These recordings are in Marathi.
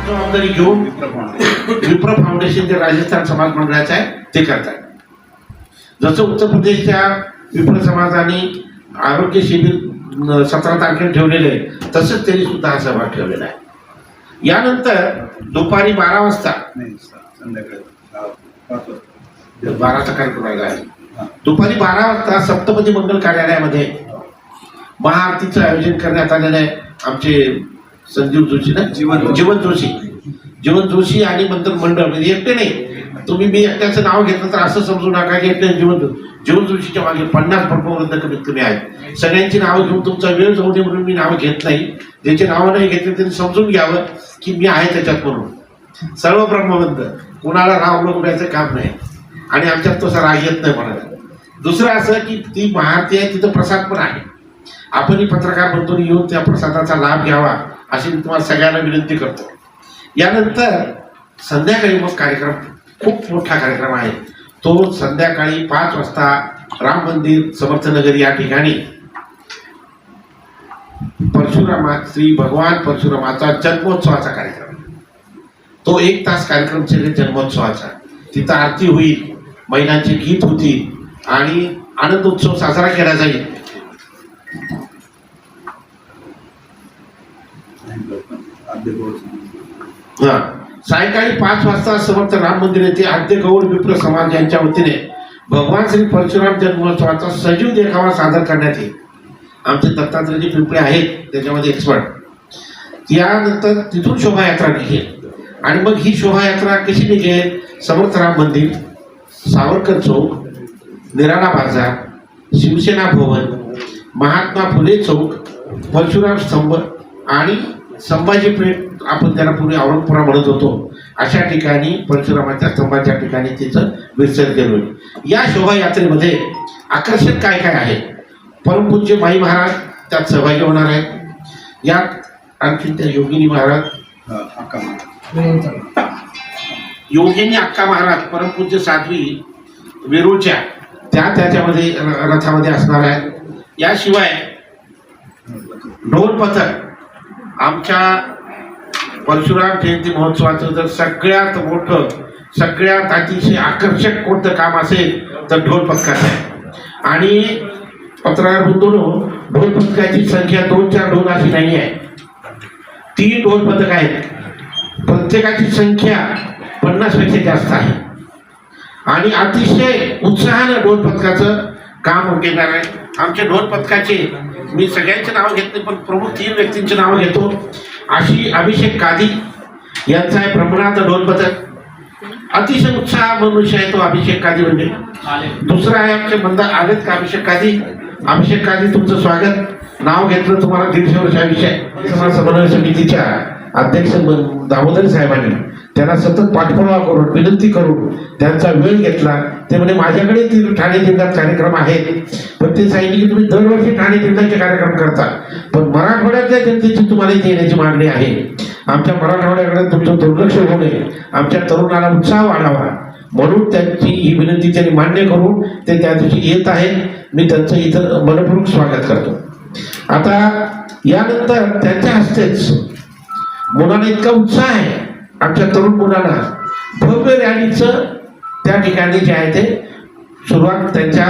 जबाबदारी घेऊन विप्र फाउंडेशन जे राजस्थान समाज मंडळाचं आहे ते करतात. जसं उत्तर प्रदेशच्या विप्र समाजाने आरोग्य शिबिर 17 तारखेला ठेवलेलं आहे, तसंच त्यांनी सुद्धा हा सभा ठेवलेला आहे. यानंतर दुपारी 12 वाजता 12चा कार्यक्रम आहे. दुपारी 12 वाजता सप्तपदी मंगल कार्यालयामध्ये महाआरतीचं आयोजन करण्यात आलेलं आहे. आमचे संजीव जोशी ना जीवन जोशी आणि मंडळ म्हणजे एकटे नाही. तुम्ही मी एकट्याचं नाव घेतलं तर असं समजू नका की एकट्या जीवन जोशीच्या मागे 50 प्रपवृंद कमीत कमी आहेत. सगळ्यांची नावं घेऊन तुमचा वेळ जाऊ दे म्हणून मी नावं घेत नाही. ज्याचे नावं नाही घेतले त्यांनी समजून घ्यावं की मी आहे त्याच्यात म्हणून. सर्व ब्रह्मबंध, कुणाला नाव लोकण्याचं काम नाही आणि आमच्यात तसा राग येत नाही म्हणाला. दुसरं असं की ती महाआरती आहे, तिथं प्रसाद पण आहे. आपणही पत्रकार बंधूंनी येऊन त्या प्रसादाचा लाभ घ्यावा अशी मी तुम्हाला सगळ्यांना विनंती करतो. यानंतर संध्याकाळी मग कार्यक्रम, खूप मोठा कार्यक्रम आहे. तो संध्याकाळी 5 वाजता राम मंदिर समर्थनगर या ठिकाणी श्री भगवान परशुरामाचा जन्मोत्सवाचा कार्यक्रम. तो 1 तास कार्यक्रम चालेल जन्मोत्सवाचा. तिथं आरती होईल, महिलांचे गीत होतील आणि आनंद उत्सव साजरा केला जाईल. सायंकाळी 5 वाजता समर्थ राम मंदिर येथे आद्य गौड विप्र समाज यांच्या वतीने भगवान श्री परशुराम जन्मोत्सवाचा सजीव देखावा सादर करण्यात येईल. आमचे दत्तात्रयजी पिंपळे आहेत त्याच्यामध्ये एक्सपर्ट. यानंतर तिथून शोभायात्रा निघेल आणि मग ही शोभायात्रा कशी निघेल? समर्थ राम मंदिर, सावरकर चौक, निराणा बाजार, शिवसेना भवन, महात्मा फुले चौक, परशुराम स्तंभ आणि संभाजी पेठ, आपण त्याला पूर्वी औरंगपुरा म्हणत होतो, अशा ठिकाणी परशुरामाच्या स्तंभाच्या ठिकाणी तिचं विसर्जन होईल. या शोभायात्रेमध्ये आकर्षण काय काय आहे? परमपूज्य माई महाराज त्यात सहभागी होणार आहेत. यात आणखी त्या योगिनी महाराज, योगिनी अक्का महाराज, परमपूज्य साध्वी वेरूळच्या त्याच्यामध्ये रथामध्ये असणार आहेत. याशिवाय ढोल पथक, आमच्या परशुराम जयंती महोत्सवाचं जर सगळ्यात मोठं, सगळ्यात अतिशय आकर्षक कोणतं काम असेल तर ढोल पथकाचं आहे. आणि पत्रकार बंधूंनो, ढोल पथकाची संख्या 2-4 ढोल अशी नाही आहे. 3 ढोल पथक आहेत. प्रत्येकाची संख्या 50 पेक्षा जास्त आहे आणि अतिशय उत्साहानं ढोल पथकाचं काम घेणार आहे. आमच्या ढोल पथकाचे मी सगळ्यांचे नाव घेत नाही, पण प्रमुख 3 व्यक्तींचे नाव घेतो. अशी अभिषेक कादी यांचा आहे ब्रह्मनाथ ढोल पथक. अतिशय उत्साह मनुष्य आहे तो अभिषेक कादी. म्हणजे दुसरा आहे आमचे बंदा आलेत का अभिषेक कादी. अभिषेक कादी तुमचं स्वागत. नाव घेतलं तुम्हाला 150 वर्षाविषयी समाज समन्वय समितीच्या अध्यक्ष दामोदर साहेबांनी त्यांना सतत पाठपुरावा करून विनंती करून त्यांचा वेळ घेतला. ते म्हणजे माझ्याकडे ठाणे जिल्ह्यात कार्यक्रम आहेत, पण ते सांगितले की तुम्ही दरवर्षी ठाणे जिल्ह्याचे कार्यक्रम करता, पण मराठवाड्यातल्या जनतेची तुम्हाला इथे येण्याची मागणी आहे. आमच्या मराठवाड्याकडे तुमचं दुर्लक्ष होऊ नये, आमच्या तरुणाला उत्साह वाढावा म्हणून त्यांची ही विनंती त्यांनी मान्य करून ते त्या दिवशी येत आहेत. मी त्यांचं इथं मनपूर्वक स्वागत करतो. आता यानंतर त्यांच्या हस्तेच मुलांना इतका उत्साह आहे, आमच्या तरुण मुलांना भव्य रॅलीचं त्या ठिकाणी जे आहे ते सुरुवात त्यांच्या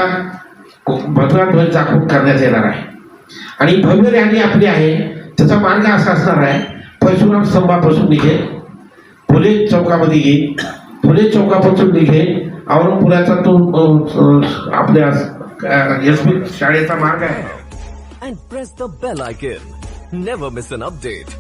भगवा ध्वज दाखवून करण्यात येणार आहे. आणि भव्य रॅली आपली आहे त्याचा मार्ग असा असणार आहे, परशुराम स्तंभापासून निघेल, फुले चौकामध्ये येईल, फुले चौकापासून निघेल, औरंगपुराचा तो आपल्या एसपी शाळेचा मार्ग आहे. And press the bell icon. Never miss an update.